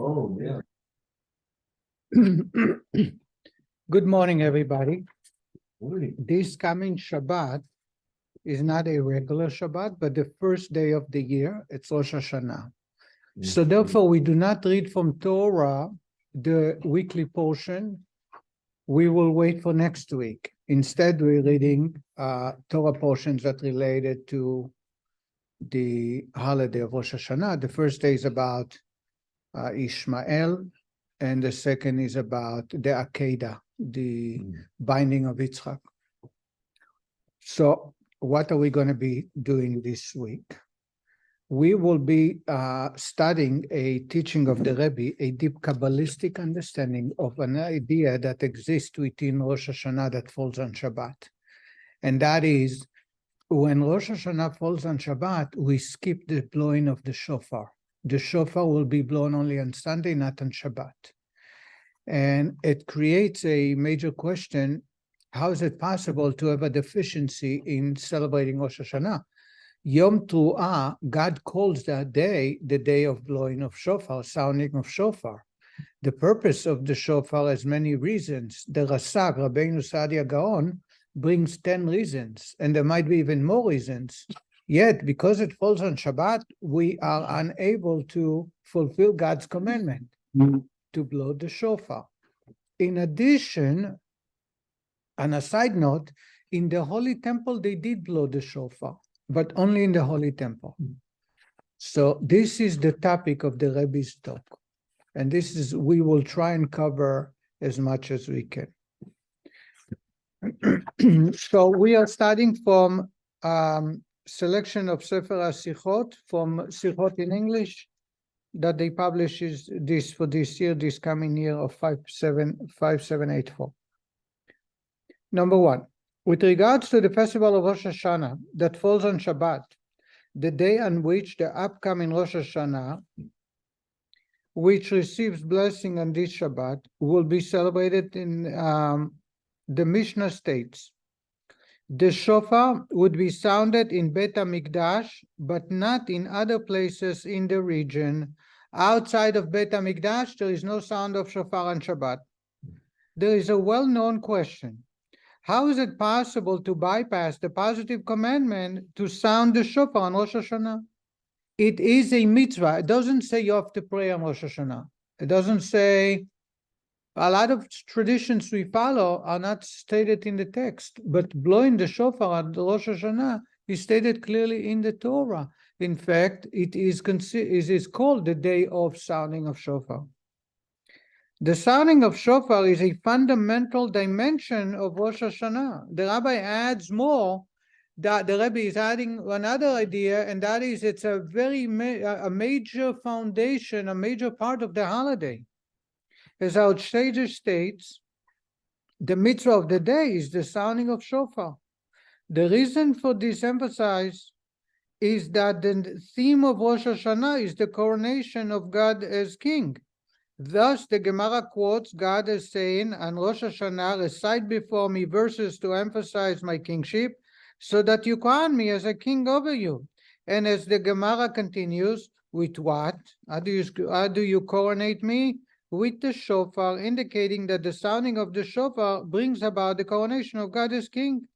Oh, yeah. Good morning, everybody. Morning. This coming Shabbat is not a regular Shabbat, but the first day of the year. It's Rosh Hashanah. So therefore, we do not read from Torah, the weekly portion. We will wait for next week. Instead, we're reading Torah portions that related to the holiday of Rosh Hashanah. The first day is about Ishmael, and the second is about the Akedah, the binding of Yitzchak. So what are we going to be doing this week? We will be studying a teaching of the Rebbe, a deep Kabbalistic understanding of an idea that exists within Rosh Hashanah that falls on Shabbat. And that is, when Rosh Hashanah falls on Shabbat, we skip the blowing of the shofar. The shofar will be blown only on Sunday, not on Shabbat. And it creates a major question: how is it possible to have a deficiency in celebrating Rosh Hashanah? Yom Teruah, God calls that day the day of blowing of shofar, sounding of shofar. The purpose of the shofar has many reasons. The Rasak, Rabbeinu Saadia Gaon, brings 10 reasons, and there might be even more reasons. Yet, because it falls on Shabbat, we are unable to fulfill God's commandment to blow the shofar. In addition, on a side note, in the Holy Temple, they did blow the shofar, but only in the Holy Temple. So this is the topic of the Rebbe's talk. And this is, we will try and cover as much as we can. So we are starting from selection of Sefer HaSichot from Sichot in English that they publish is this for this year, this coming year of 5784. Number one, with regards to the festival of Rosh Hashanah that falls on Shabbat, the day on which the upcoming Rosh Hashanah, which receives blessing on this Shabbat, will be celebrated in the Mishnah states. The shofar would be sounded in Beit HaMikdash, but not in other places in the region. Outside of Beit HaMikdash, there is no sound of shofar on Shabbat. There is a well-known question. How is it possible to bypass the positive commandment to sound the shofar on Rosh Hashanah? It is a mitzvah. It doesn't say you have to pray on Rosh Hashanah. It doesn't say. A lot of traditions we follow are not stated in the text, but blowing the shofar at the Rosh Hashanah is stated clearly in the Torah. In fact, it is called the day of sounding of shofar. The sounding of shofar is a fundamental dimension of Rosh Hashanah. The rabbi adds more, that the Rebbe is adding another idea, and that is it's a very a major foundation, a major part of the holiday. As our sage states, the mitzvah of the day is the sounding of shofar. The reason for this emphasis is that the theme of Rosh Hashanah is the coronation of God as king. Thus, the Gemara quotes God as saying, on Rosh Hashanah, recite before me verses to emphasize my kingship, so that you crown me as a king over you. And as the Gemara continues, with what? How do you coronate me? With the shofar, indicating that the sounding of the shofar brings about the coronation of God as king.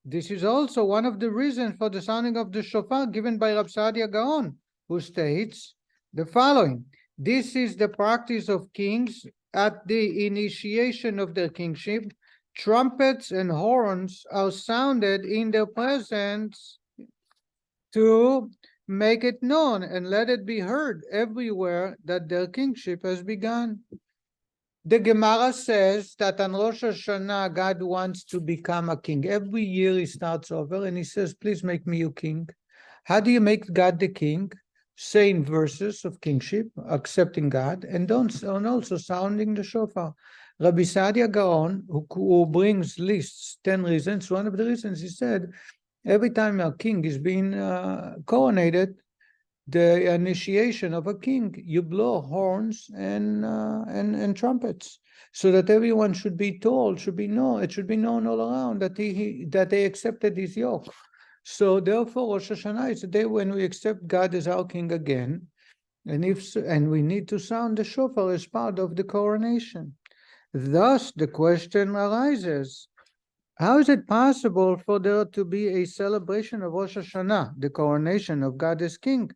This is also one of the reasons for the sounding of the shofar given by Rabbi Saadia Gaon, who states the following: this is the practice of kings at the initiation of their kingship. Trumpets and horns are sounded in their presence to make it known and let it be heard everywhere that their kingship has begun. The Gemara says that on Rosh Hashanah, God wants to become a king. Every year he starts over and he says, please make me your king. How do you make God the king? Saying verses of kingship, accepting God, and also sounding the shofar. Rabbi Saadia Gaon, who brings lists, 10 reasons, one of the reasons he said, every time a king is being coronated, the initiation of a king, you blow horns and trumpets, so that everyone should be told, it should be known all around that they accepted his yoke. So therefore, Rosh Hashanah is the day when we accept God as our king again, and we need to sound the shofar as part of the coronation. Thus, the question arises, how is it possible for there to be a celebration of Rosh Hashanah, the coronation of God as King,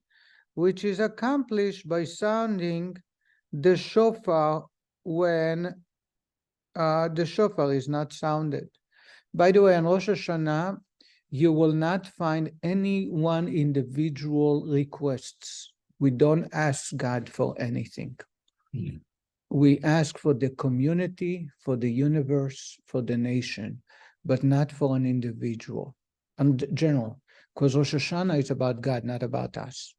which is accomplished by sounding the shofar when the shofar is not sounded? By the way, on Rosh Hashanah, you will not find any one individual requests. We don't ask God for anything. Mm-hmm. We ask for the community, for the universe, for the nation, but not for an individual. And general, because Rosh Hashanah is about God, not about us.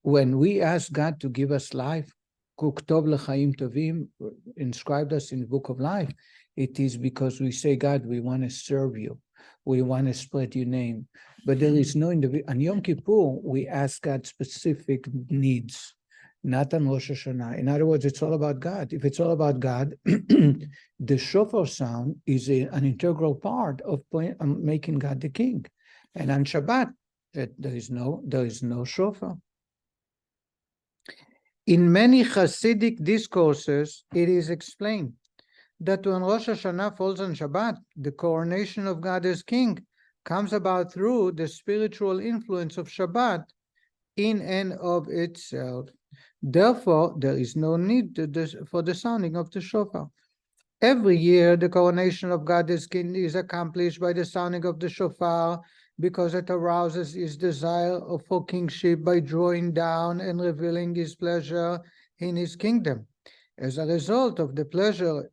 When we ask God to give us life, Kuktov L'chaim Tovim, inscribed us in the book of life, it is because we say, God, we want to serve you. We want to spread your name. But there is no individual. On Yom Kippur, we ask God specific needs, not on Rosh Hashanah. In other words, it's all about God. If it's all about God, the shofar sound is an integral part of making God the king. And on Shabbat, there is no shofar. In many Hasidic discourses, it is explained that when Rosh Hashanah falls on Shabbat, the coronation of God as King comes about through the spiritual influence of Shabbat in and of itself. Therefore, there is no need for the sounding of the shofar. Every year, the coronation of God as King is accomplished by the sounding of the shofar because it arouses his desire for kingship by drawing down and revealing his pleasure in his kingdom. As a result of the pleasure,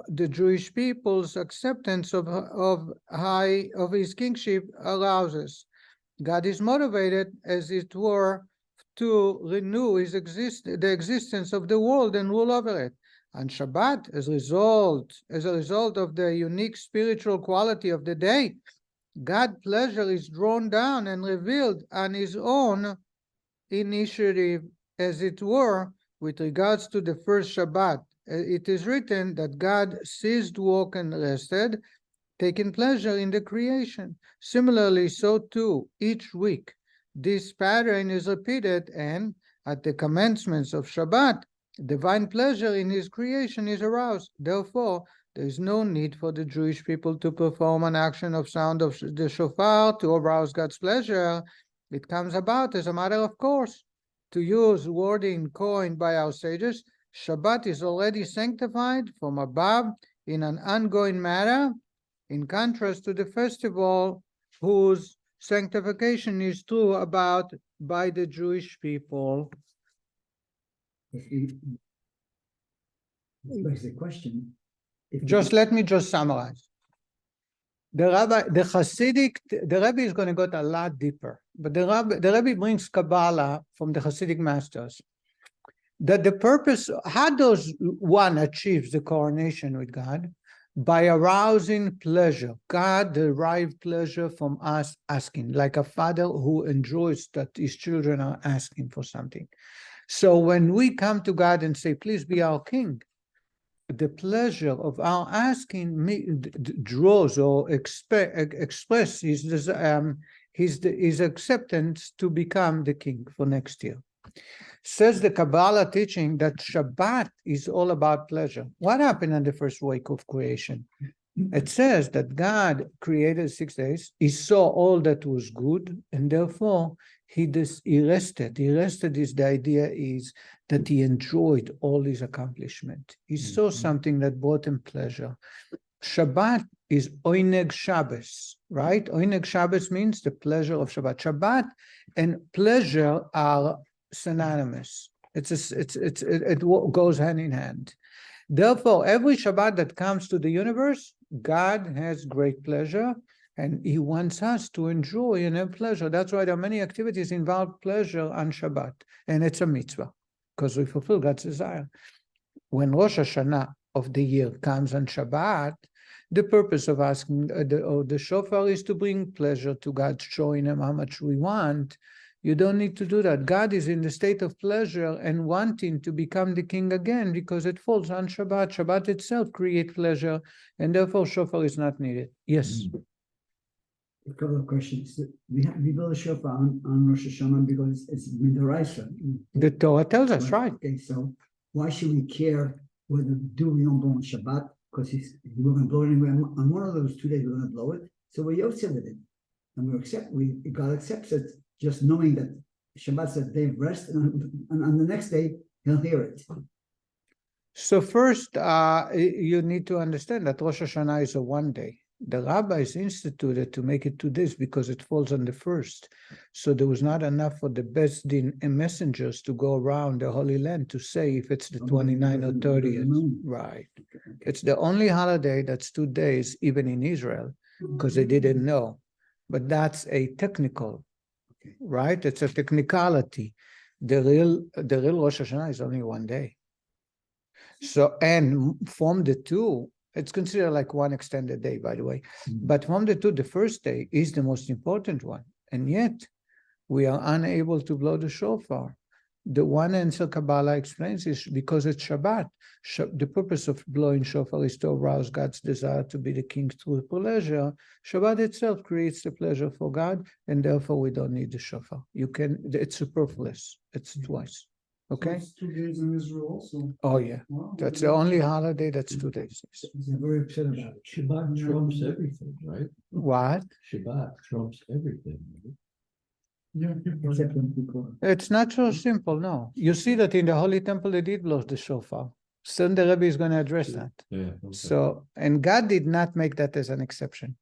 the Jewish people's acceptance of his kingship arouses. God is motivated, as it were, to renew the existence of the world and rule over it. On Shabbat, as a result of the unique spiritual quality of the day, God's pleasure is drawn down and revealed on his own initiative, as it were, with regards to the first Shabbat. It is written that God ceased work and rested, taking pleasure in the creation. Similarly, so too, each week, this pattern is repeated, and at the commencements of Shabbat, divine pleasure in his creation is aroused. Therefore, there is no need for the Jewish people to perform an action of sound of the shofar to arouse God's pleasure. It comes about as a matter of course. To use wording coined by our sages, Shabbat is already sanctified from above in an ongoing manner, in contrast to the festival whose sanctification is true about by the Jewish people. This begs the question. Let me summarize. The Rebbe is going to go a lot deeper, but the Rebbe brings Kabbalah from the Hasidic masters. That the purpose, how does one achieve the coronation with God? By arousing pleasure. God derived pleasure from us asking, like a father who enjoys that his children are asking for something. So when we come to God and say, please be our king, the pleasure of our asking draws or expresses his acceptance to become the king for next year. Says the Kabbalah teaching that Shabbat is all about pleasure. What happened on the first week of creation? It says that God created 6 days. He saw all that was good, and therefore he rested. He rested the idea is that he enjoyed all his accomplishment. He saw something that brought him pleasure. Shabbat is Oineg Shabbos, right? Oineg Shabbos means the pleasure of Shabbat. Shabbat and pleasure are synonymous. It goes hand in hand. Therefore, every Shabbat that comes to the universe, God has great pleasure, and he wants us to enjoy and have pleasure. That's why there are many activities involve pleasure on Shabbat, and it's a mitzvah, because we fulfill God's desire. When Rosh Hashanah of the year comes on Shabbat, the purpose of asking the shofar is to bring pleasure to God, showing him how much we want. You don't need to do that. God is in the state of pleasure and wanting to become the king again because it falls on Shabbat. Shabbat itself creates pleasure, and therefore shofar is not needed. Yes? A couple of questions. We build a shofar on Rosh Hashanah because it's Midoraisa. The Torah tells us, right? Okay, so why should we care whether we don't blow on Shabbat? Because we're going to blow it anyway. On one of those 2 days, we're going to blow it. So we're yotze with it. And God accepts it, just knowing that Shabbat's a day of rest, and on the next day, he'll hear it. So first, you need to understand that Rosh Hashanah is a 1 day. The rabbis instituted to make it 2 days because it falls on the first. So there was not enough for the Beis Din and messengers to go around the Holy Land to say if it's the 29th or 30th. Right. It's the only holiday that's 2 days, even in Israel, because they didn't know. But that's a technical, right? It's a technicality. The real Rosh Hashanah is only 1 day. So, and from the two, it's considered like one extended day, by the way. But from the two, the first day is the most important one. And yet, we are unable to blow the shofar. The one answer Kabbalah explains is because it's Shabbat. The purpose of blowing shofar is to arouse God's desire to be the king through pleasure. Shabbat itself creates the pleasure for God, and therefore we don't need the shofar. It's superfluous. It's twice. Okay? So it's 2 days in Israel also. Oh, yeah. Wow. That's the only holiday that's 2 days. They're very upset about it. Shabbat trumps everything, right? What? Shabbat trumps everything. Right? Yeah, Except when people. It's not so simple, no. You see that in the Holy Temple, they did blow the shofar. Soon the Rebbe is going to address that. Yeah. Okay. So, and God did not make that as an exception.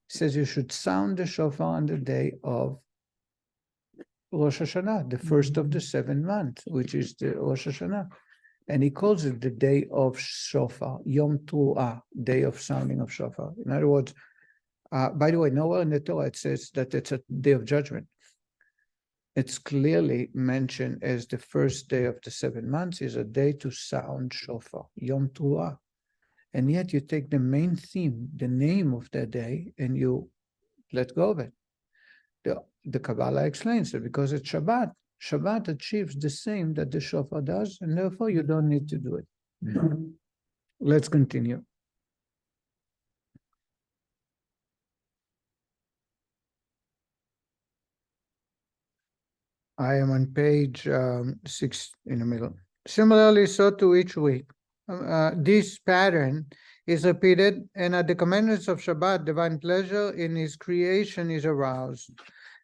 He says you should sound the shofar on the day of Rosh Hashanah, the first of the 7th month, which is the Rosh Hashanah. And he calls it the day of shofar, Yom Tru'ah, day of sounding of shofar. In other words, by the way, nowhere in the Torah it says that it's a day of judgment. It's clearly mentioned as the first day of the 7 months is a day to sound shofar, Yom Tru'ah. And yet you take the main theme, the name of that day, and you let go of it. The Kabbalah explains it because it's Shabbat. Shabbat achieves the same that the shofar does, and therefore you don't need to do it. Let's continue. I am on page 6 in the middle. Similarly, so to each week. This pattern is repeated, and at the commandments of Shabbat, divine pleasure in his creation is aroused.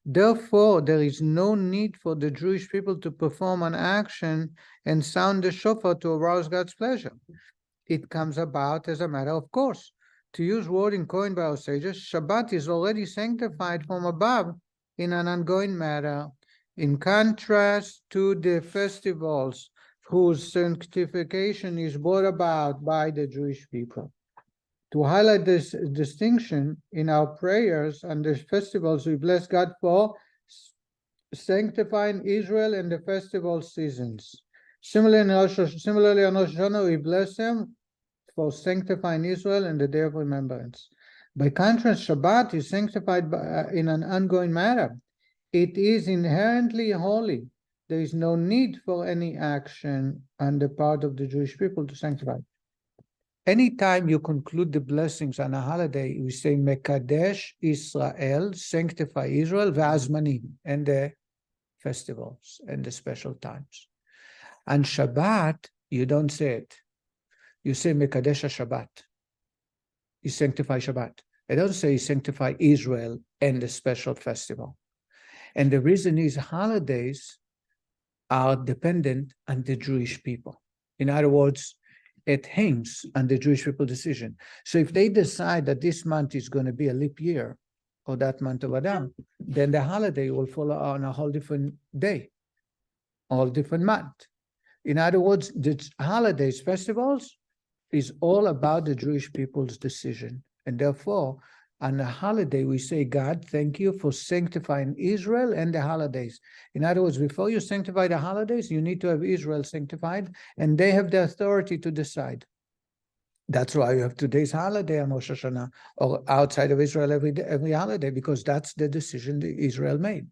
Therefore, there is no need for the Jewish people to perform an action and sound the shofar to arouse God's pleasure. It comes about as a matter of course. To use wording coined by our sages, Shabbat is already sanctified from above in an ongoing matter, in contrast to the festivals whose sanctification is brought about by the Jewish people. To highlight this distinction in our prayers and the festivals, we bless God for sanctifying Israel in the festival seasons. Similarly, on Rosh Hashanah, we bless Him for sanctifying Israel in the Day of Remembrance. By contrast, Shabbat is sanctified in an ongoing manner. It is inherently holy. There is no need for any action on the part of the Jewish people to sanctify. Anytime you conclude the blessings on a holiday, we say Mekadesh Israel, sanctify Israel, V'azmanim, and the festivals and the special times. On Shabbat, you don't say it. You say Mekadesh Shabbat. You sanctify Shabbat. I don't say sanctify Israel and the special festival. And the reason is holidays are dependent on the Jewish people. In other words, it hangs on the Jewish people decision. So if they decide that this month is going to be a leap year, or that month of Adam, then the holiday will fall on a whole different day, all different month. In other words, the holidays, festivals, is all about the Jewish people's decision. And therefore, on a holiday, we say, God, thank you for sanctifying Israel and the holidays. In other words, before you sanctify the holidays, you need to have Israel sanctified, and they have the authority to decide. That's why you have today's holiday on Rosh Hashanah, or outside of Israel every holiday, because that's the decision that Israel made.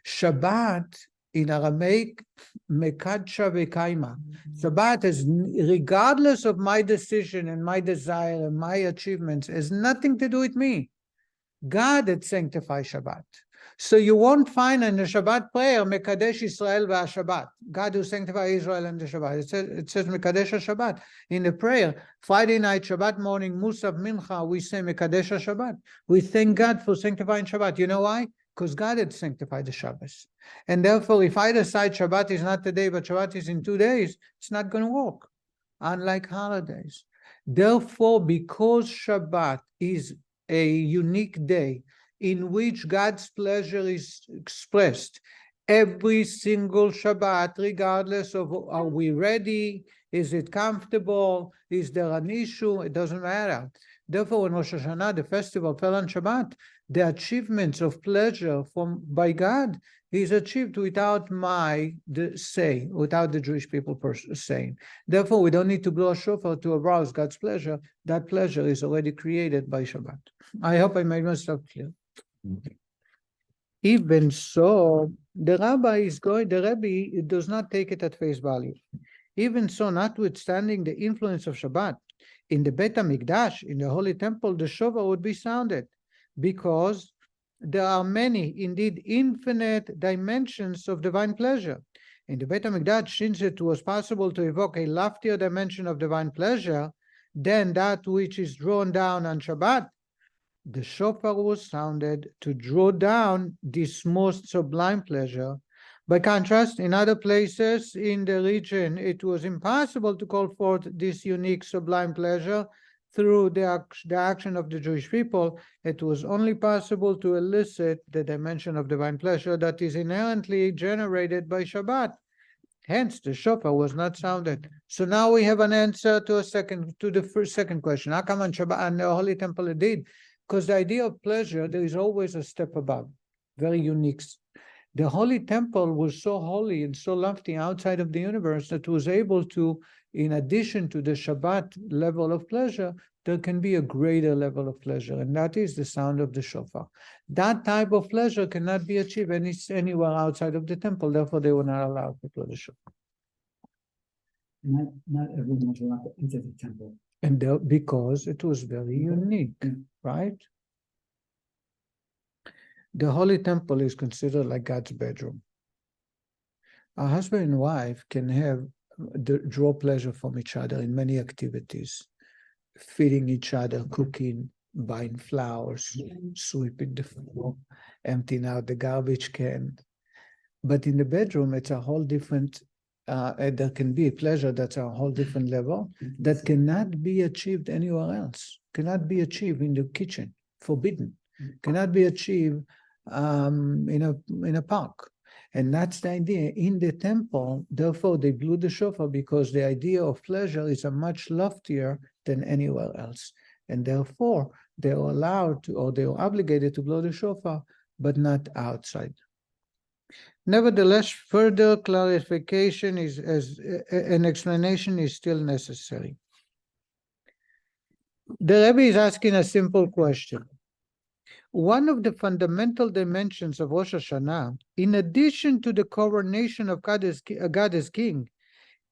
Shabbat, in Aramaic, Mekadsha Vekaima. Shabbat is, regardless of my decision and my desire and my achievements, has nothing to do with me. God had sanctified Shabbat. So you won't find in the Shabbat prayer, Mekadesh Israel v'Shabbat, God who sanctified Israel and the Shabbat. It says Mekadesh Shabbat. In the prayer, Friday night, Shabbat morning, Musaf Mincha, we say Mekadesh Shabbat. We thank God for sanctifying Shabbat. You know why? Because God had sanctified the Shabbos. And therefore, if I decide Shabbat is not today, but Shabbat is in 2 days, it's not going to work, unlike holidays. Therefore, because Shabbat is a unique day in which God's pleasure is expressed, every single Shabbat, regardless of are we ready, is it comfortable, is there an issue, it doesn't matter. Therefore, when Rosh Hashanah, the festival, fell on Shabbat, the achievements of pleasure by God is achieved without say, without the Jewish people saying. Therefore, we don't need to blow a shofar to arouse God's pleasure. That pleasure is already created by Shabbat. I hope I made myself clear. Even so, the Rebbe does not take it at face value. Even so, notwithstanding the influence of Shabbat, in the Beit HaMikdash, in the Holy Temple, the shofar would be sounded, because there are many, indeed infinite dimensions of divine pleasure. In the Beit HaMikdash, since it was possible to evoke a loftier dimension of divine pleasure than that which is drawn down on Shabbat, the shofar was sounded to draw down this most sublime pleasure. By contrast, in other places in the region, it was impossible to call forth this unique sublime pleasure through the action of the Jewish people. It was only possible to elicit the dimension of divine pleasure that is inherently generated by Shabbat. Hence, the shofar was not sounded. So now we have an answer to the second question. How come on Shabbat and the Holy Temple it did? Because the idea of pleasure, there is always a step above, very unique. The Holy Temple was so holy and so lofty outside of the universe that it was able to, in addition to the Shabbat level of pleasure, there can be a greater level of pleasure, and that is the sound of the shofar. That type of pleasure cannot be achieved anywhere outside of the temple. Therefore, they were not allowed to blow the shofar. Not everyone was allowed to enter the temple. And because it was very unique, right? The Holy Temple is considered like God's bedroom. A husband and wife can draw pleasure from each other in many activities, feeding each other, cooking, buying flowers, sweeping the floor, emptying out the garbage can. But in the bedroom, it's a whole different, there can be a pleasure that's a whole different level that cannot be achieved anywhere else, cannot be achieved in the kitchen, forbidden, cannot be achieved in a park. And that's the idea. In the temple, therefore, they blew the shofar because the idea of pleasure is a much loftier than anywhere else. And therefore, they are allowed to, or they are obligated to blow the shofar, but not outside. Nevertheless, further clarification an explanation is still necessary. The Rebbe is asking a simple question. One of the fundamental dimensions of Rosh Hashanah, in addition to the coronation of God as King,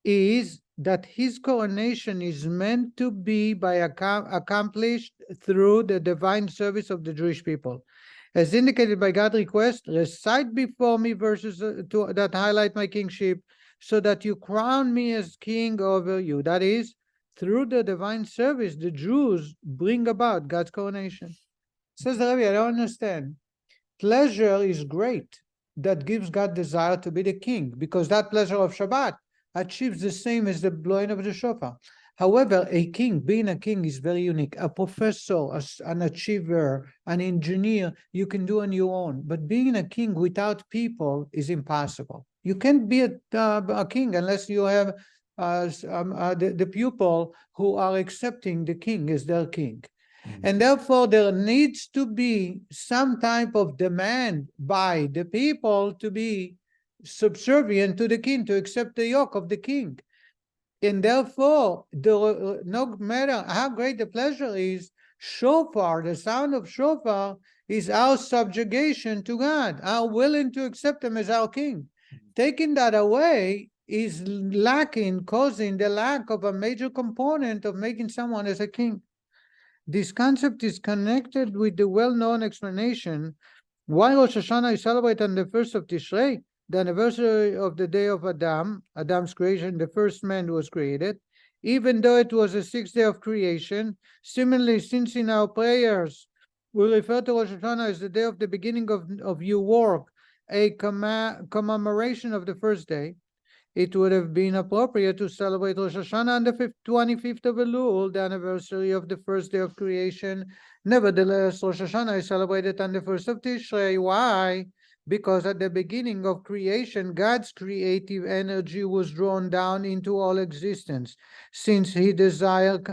is that his coronation is meant to be accomplished through the divine service of the Jewish people. As indicated by God's request, recite before me verses that highlight my kingship, so that you crown me as king over you. That is, through the divine service, the Jews bring about God's coronation. Says the Rebbe, I don't understand. Pleasure is great. That gives God desire to be the king, because that pleasure of Shabbat achieves the same as the blowing of the shofar. However, a king, being a king, is very unique. A professor, an achiever, an engineer, you can do on your own. But being a king without people is impossible. You can't be a king unless you have the people who are accepting the king as their king. And therefore, there needs to be some type of demand by the people to be subservient to the king, to accept the yoke of the king. And therefore, no matter how great the pleasure is, shofar, the sound of shofar, is our subjugation to God, our willing to accept him as our king. Taking that away is causing the lack of a major component of making someone as a king. This concept is connected with the well-known explanation why Rosh Hashanah is celebrated on the 1st of Tishrei, the anniversary of the day of Adam's creation. The first man was created, even though it was the 6th day of creation. Similarly, since in our prayers we refer to Rosh Hashanah as the day of the beginning of your work, a commemoration of the first day, it would have been appropriate to celebrate Rosh Hashanah on the 25th of Elul, the anniversary of the first day of creation. Nevertheless, Rosh Hashanah is celebrated on the 1st of Tishrei. Why? Because at the beginning of creation, God's creative energy was drawn down into all existence, since he desired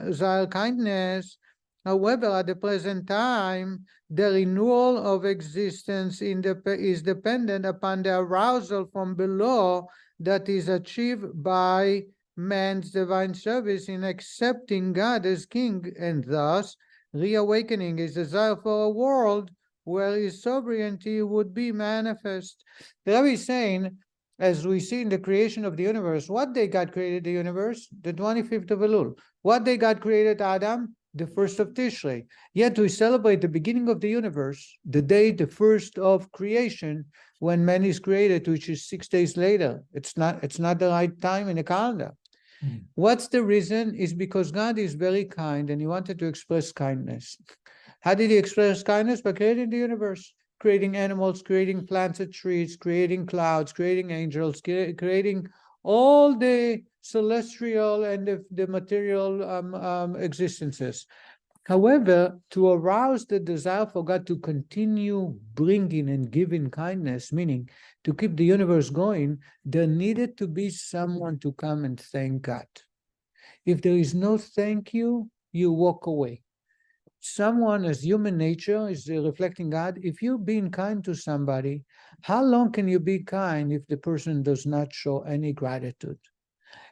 kindness. However, at the present time, the renewal of existence is dependent upon the arousal from below that is achieved by man's divine service in accepting God as king, and thus reawakening his desire for a world where his sovereignty would be manifest. The Rebbe is saying, as we see in the creation of the universe, what day God created the universe? The 25th of Elul. What day God created Adam? The 1st of Tishrei. Yet we celebrate the beginning of the universe, the day, the 1st of creation, when man is created, which is 6 days later. It's not the right time in the calendar. What's the reason? Is because God is very kind and he wanted to express kindness. How did he express kindness? By creating the universe, creating animals, creating plants and trees, creating clouds, creating angels, creating all the celestial and the material existences. However, to arouse the desire for God to continue bringing and giving kindness, meaning to keep the universe going, there needed to be someone to come and thank God. If there is no thank you, you walk away. Someone, as human nature, is reflecting God. If you're being kind to somebody, how long can you be kind if the person does not show any gratitude?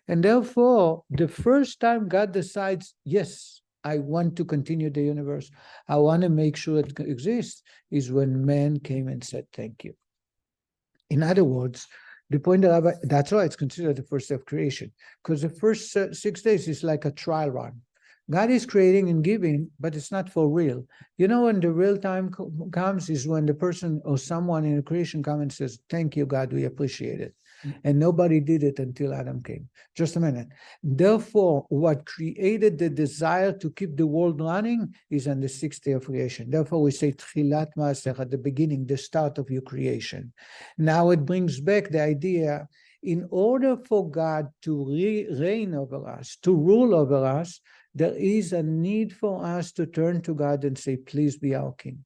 And therefore, the first time God decides, yes, I want to continue the universe, I want to make sure it exists, is when man came and said, thank you. In other words, the point that that's why it's considered the first day of creation, because the first 6 days is like a trial run. God is creating and giving, but it's not for real. You know, when the real time comes is when the person or someone in the creation comes and says, thank you, God, we appreciate it. And nobody did it until Adam came. Just a minute. Therefore, what created the desire to keep the world running is on the 6th day of creation. Therefore, we say Tchilat Ma'asech, at the beginning, the start of your creation. Now it brings back the idea, in order for God to reign over us, to rule over us, there is a need for us to turn to God and say, please be our king.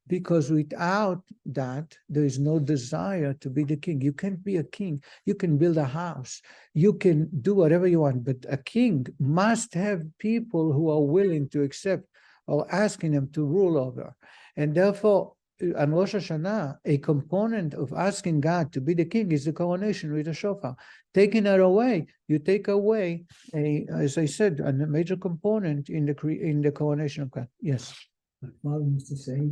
Because without that, there is no desire to be the king. You can't be a king. You can build a house. You can do whatever you want, but a king must have people who are willing to accept or asking him to rule over. And therefore, on Rosh Hashanah, a component of asking God to be the king is the coronation with the shofar. Taking it away, you take away, as I said, a major component in the coronation of God. Yes. My father used to say,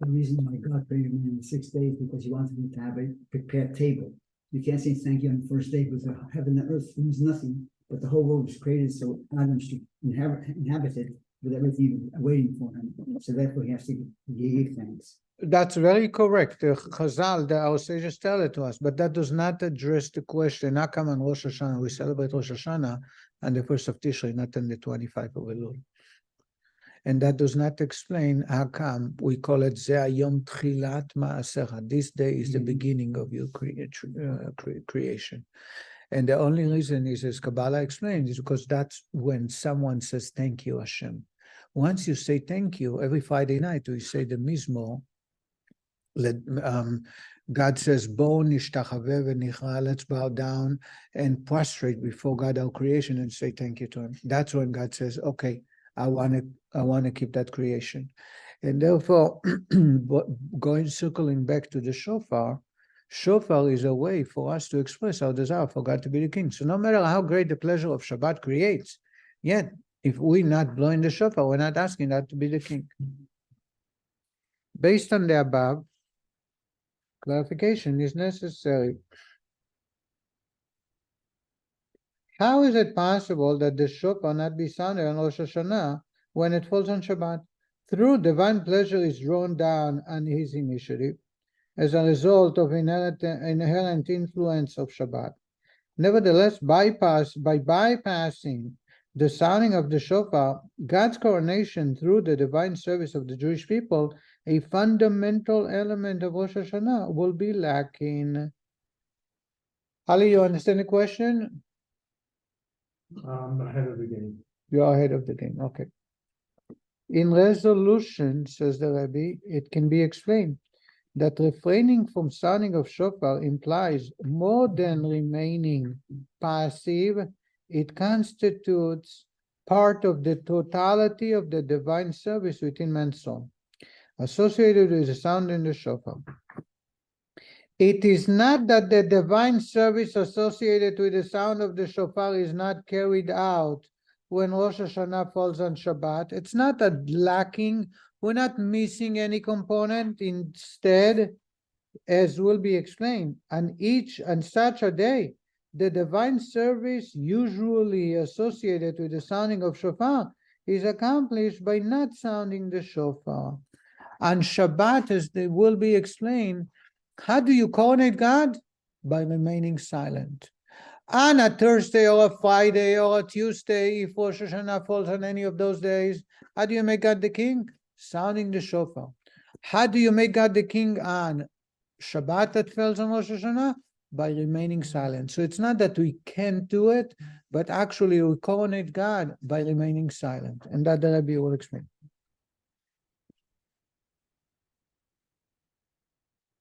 the reason why God created me in 6 days because he wanted me to have a prepared table. You can't say thank you on the first day because heaven and earth means nothing, but the whole world was created so Adam should inhabit it with everything waiting for him. So therefore he has to give thanks. That's very correct. The Chazal, our sages tell it to us, but that does not address the question. How come on Rosh Hashanah we celebrate Rosh Hashanah on the 1st of Tishrei, not on the 25th of Elul? And that does not explain how come we call it Ze Hayom Tchilat Ma'asecha. This day is the beginning of your creation. And the only reason is, as Kabbalah explains, is because that's when someone says, thank you, Hashem. Once you say thank you, every Friday night we say the Mizmor. God says, Bo nishtachaveh v'nichra, let's bow down and prostrate before God, our creation, and say thank you to him. That's when God says, okay, I want to keep that creation. And therefore, circling back to the shofar is a way for us to express our desire for God to be the king. So no matter how great the pleasure of Shabbat creates, yet if we're not blowing the shofar, we're not asking God to be the king. Based on the above, clarification is necessary. How is it possible that the shofar not be sounded on Rosh Hashanah when it falls on Shabbat. Through divine pleasure is drawn down on his initiative as a result of inherent influence of Shabbat. Nevertheless, by bypassing the sounding of the shofar, God's coronation through the divine service of the Jewish people, a fundamental element of Rosh Hashanah will be lacking. Ali, you understand the question? Ahead of the game. You are ahead of the game, okay. In resolution, says the Rebbe, it can be explained that refraining from sounding of shofar implies more than remaining passive. It constitutes part of the totality of the divine service within man's soul, associated with the sound in the shofar. It is not that the divine service associated with the sound of the shofar is not carried out when Rosh Hashanah falls on Shabbat. It's not a lacking. We're not missing any component. Instead, as will be explained, on such a day, the divine service usually associated with the sounding of shofar is accomplished by not sounding the shofar. On Shabbat, as they will be explained, how do you coronate God? By remaining silent. On a Thursday or a Friday or a Tuesday, if Rosh Hashanah falls on any of those days, how do you make God the king? Sounding the shofar. How do you make God the king on Shabbat that falls on Rosh Hashanah? By remaining silent. So it's not that we can't do it, but actually we coronate God by remaining silent. And that the Rabbi will explain.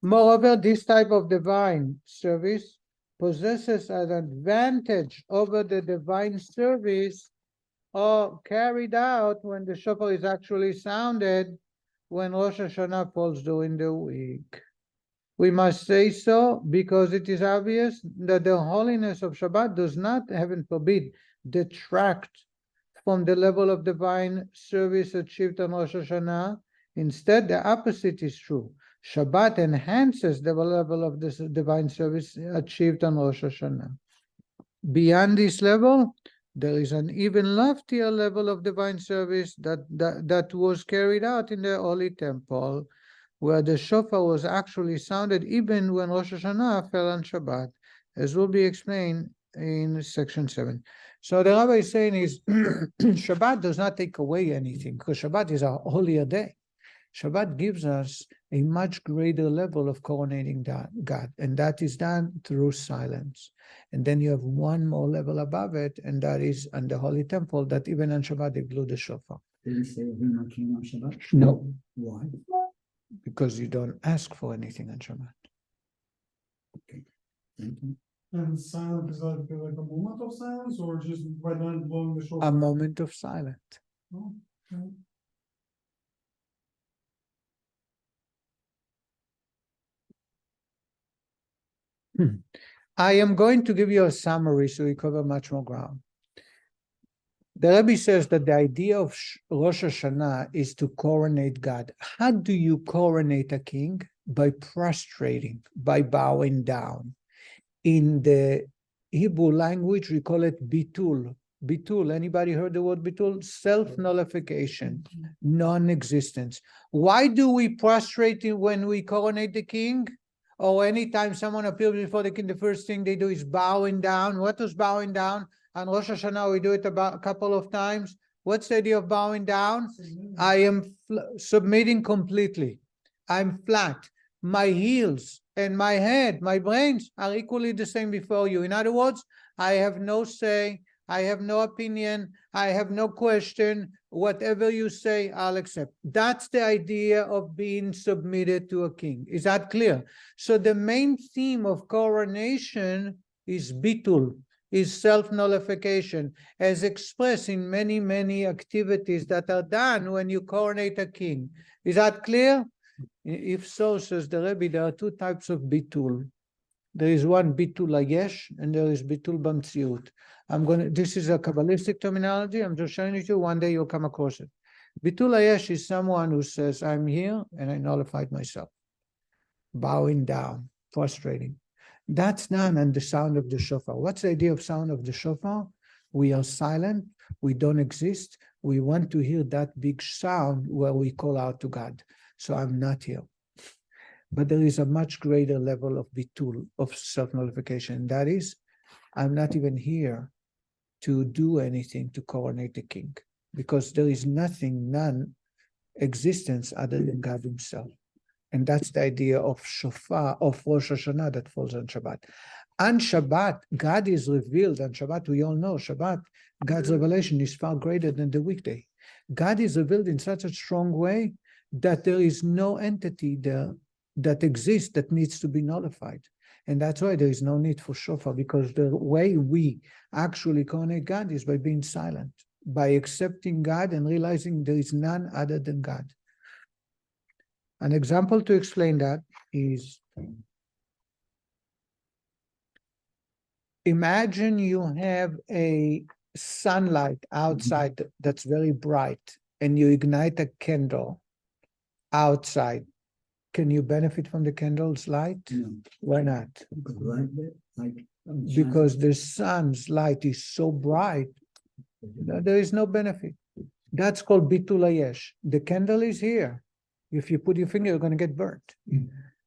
Moreover, this type of divine service possesses an advantage over the divine service or carried out when the shofar is actually sounded when Rosh Hashanah falls during the week. We must say so because it is obvious that the holiness of Shabbat does not, heaven forbid, detract from the level of divine service achieved on Rosh Hashanah. Instead, the opposite is true. Shabbat enhances the level of this divine service achieved on Rosh Hashanah. Beyond this level, there is an even loftier level of divine service that was carried out in the Holy Temple, where the shofar was actually sounded even when Rosh Hashanah fell on Shabbat, as will be explained in section 7. So the Rabbi is saying is, Shabbat does not take away anything, because Shabbat is a holier day. Shabbat gives us a much greater level of coronating God, and that is done through silence. And then you have one more level above it, and that is on the Holy Temple, that even on Shabbat they blew the shofar. Did he say we're not king on Shabbat? No. Why? Because you don't ask for anything on Shabbat. Okay. Thank you. And silent, is that like a moment of silence or just by not blowing the shofar? A moment of silence. Oh, okay. I am going to give you a summary so we cover much more ground. The Rebbe says that the idea of Rosh Hashanah is to coronate God. How do you coronate a king? By prostrating, by bowing down. In the Hebrew language, we call it bitul. Bitul, anybody heard the word bitul? Self-nullification, non-existence. Why do we prostrate when we coronate the king? Or anytime someone appears before the king, the first thing they do is bowing down. What is bowing down? On Rosh Hashanah, we do it about a couple of times. What's the idea of bowing down? I am submitting completely. I'm flat. My heels and my head, my brains are equally the same before you. In other words, I have no say. I have no opinion. I have no question. Whatever you say, I'll accept. That's the idea of being submitted to a king. Is that clear? So the main theme of coronation is bitul, is self-nullification, as expressed in many, many activities that are done when you coronate a king. Is that clear? If so, says the Rebbe, there are two types of bitul. There is one bitul ayesh, and there is bitul b'mtziut. This is a Kabbalistic terminology. I'm just showing it to you. One day you'll come across it. Bitul ayesh is someone who says, I'm here and I nullified myself. Bowing down, prostrating. That's done on the sound of the shofar. What's the idea of sound of the shofar? We are silent. We don't exist. We want to hear that big sound where we call out to God. So I'm not here. But there is a much greater level of bitul, of self-nullification. That is, I'm not even here to do anything to coronate the king, because there is nothing, none existence other than God himself. And that's the idea of shofar, of Rosh Hashanah that falls on Shabbat. On Shabbat, God is revealed. On Shabbat, we all know Shabbat, God's revelation is far greater than the weekday. God is revealed in such a strong way that there is no entity there that exists that needs to be nullified. And that's why there is no need for shofar, because the way we actually connect God is by being silent, by accepting God and realizing there is none other than God. An example to explain that is, imagine you have a sunlight outside that's very bright, and you ignite a candle outside. Can you benefit from the candle's light? No. Why not? Like, Because the sun's light is so bright that there is no benefit. That's called bitul hayesh. The candle is here. If you put your finger, you're going to get burnt.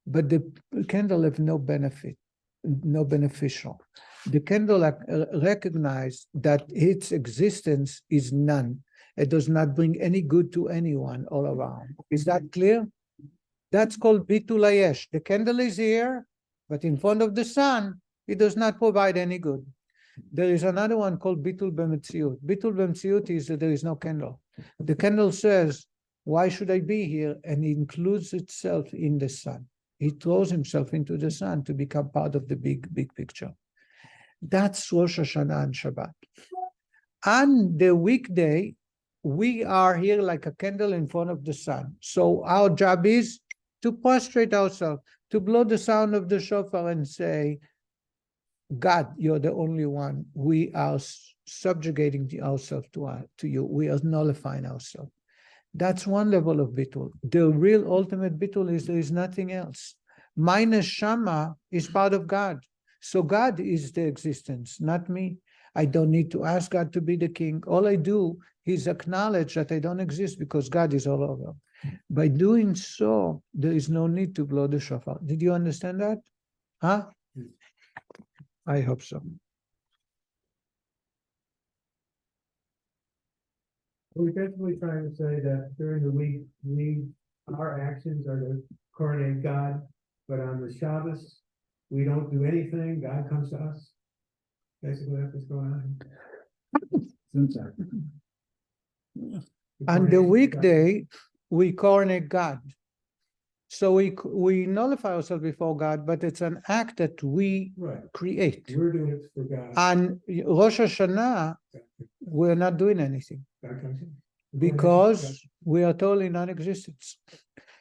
But the candle have no benefit, no beneficial. The candle recognizes that its existence is none. It does not bring any good to anyone all around. Is that clear? That's called bitul hayesh. The candle is here, but in front of the sun, it does not provide any good. There is another one called bitul b'metziut. Bitul b'metziut is that there is no candle. The candle says, why should I be here? And it includes itself in the sun. He throws himself into the sun to become part of the big picture. That's Rosh Hashanah and Shabbat. On the weekday, we are here like a candle in front of the sun. So our job is to prostrate ourselves, to blow the sound of the shofar and say, God, you're the only one. We are subjugating ourselves to you. We are nullifying ourselves. That's one level of bitul. The real ultimate bitul is there is nothing else. My neshama is part of God. So God is the existence, not me. I don't need to ask God to be the king. All I do is acknowledge that I don't exist because God is all over. By doing so, there is no need to blow the shofar. Did you understand that? Huh? I hope so. We're basically trying to say that during the week, our actions are to coronate God, but on the Shabbos, we don't do anything, God comes to us. Basically, that's what's going on. On the weekday, we coronate God. So we nullify ourselves before God, but it's an act that we create. We're doing it for God. On Rosh Hashanah, we're not doing anything God comes in. because we are totally non-existent.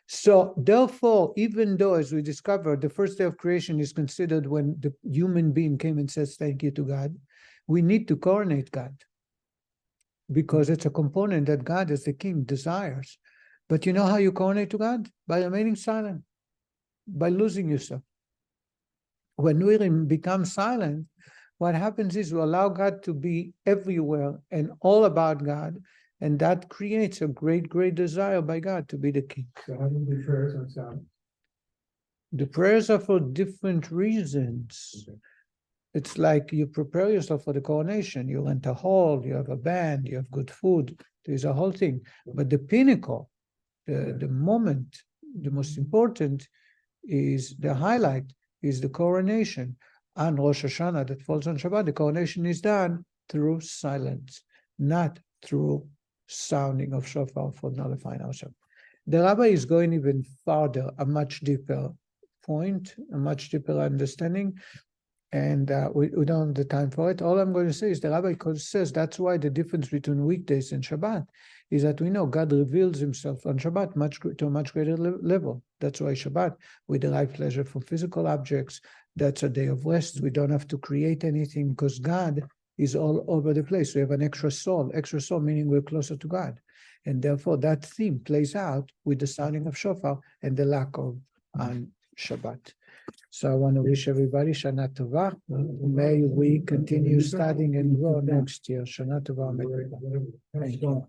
So therefore, even though, as we discovered, the first day of creation is considered when the human being came and says thank you to God, we need to coronate God because it's a component that God as the king desires. But you know how you coronate to God? By remaining silent, by losing yourself. When we become silent, what happens is we allow God to be everywhere and all about God, and that creates a great, great desire by God to be the king. So how do we do prayers on Sabbath? The prayers are for different reasons. Okay. It's like you prepare yourself for the coronation. You rent a hall, you have a band, you have good food. There's a whole thing. But the pinnacle, the moment, the most important is the highlight, is the coronation. On Rosh Hashanah that falls on Shabbat, the coronation is done through silence, not through sounding of shofar for nullifying ourselves. The rabbi is going even farther, a much deeper point, a much deeper understanding, and we don't have the time for it. All I'm going to say is the rabbi says that's why the difference between weekdays and Shabbat is that we know God reveals himself on Shabbat to a much greater level. That's why Shabbat, we derive pleasure from physical objects. That's a day of rest. We don't have to create anything because God is all over the place. We have an extra soul meaning we're closer to God. And therefore that theme plays out with the sounding of shofar and the lack of on Shabbat. So I want to wish everybody Shana Tova. May we continue studying and grow next year. Shana Tova. Thank you.